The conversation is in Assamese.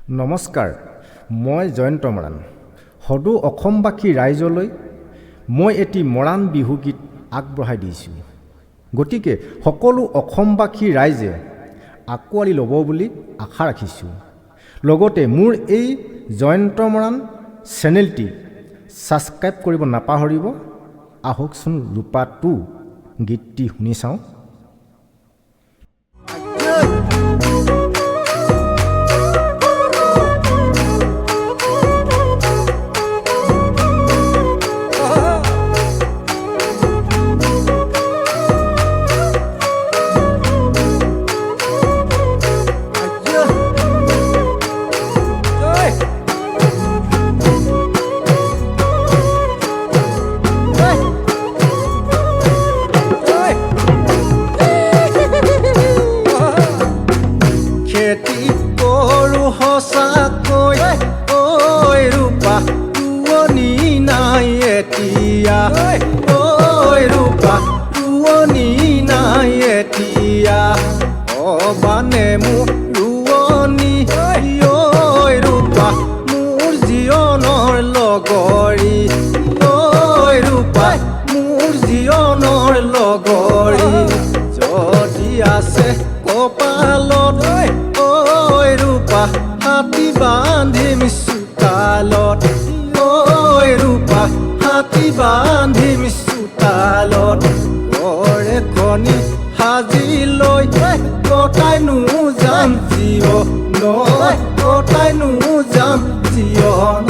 নমস্কাৰ, মই জয়ন্ত মৰাণ। সদৌ অসমবাসী ৰাইজলৈ মই এটি মৰাণ বিহু গীত আগবঢ়াই দিছোঁ। গতিকে সকলো অসমবাসী ৰাইজে আঁকোৱালি ল'ব বুলি আশা ৰাখিছোঁ। লগতে মোৰ এই জয়ন্ত মৰাণ চেনেলটি ছাবস্ক্ৰাইব কৰিব নাপাহৰিব। আহকচোন ৰূপা 2 গীতটি শুনি চাওঁ। খেতি কৰো সঁচাকৈ ঐ ৰূপা তুৱনি নাই এতিয়া, ঐ ৰূপা তুৱনি নাই এতিয়া, অবানে মোৰ ৰোৱনী ঐ ৰূপা মোৰ জীৱনৰ লগৰী, ঐ ৰূপা মোৰ জীৱনৰ লগৰী, যদি আছে কপালত ঐ ৰূপা হাতী বান্ধিম চোতালত, ঐ ৰূপা হাতী বান্ধিম চোতালত, ঘৰ এখনি সাজি লৈ কটাইনো যাম জীৱন, কটাইনো যাম জীৱন।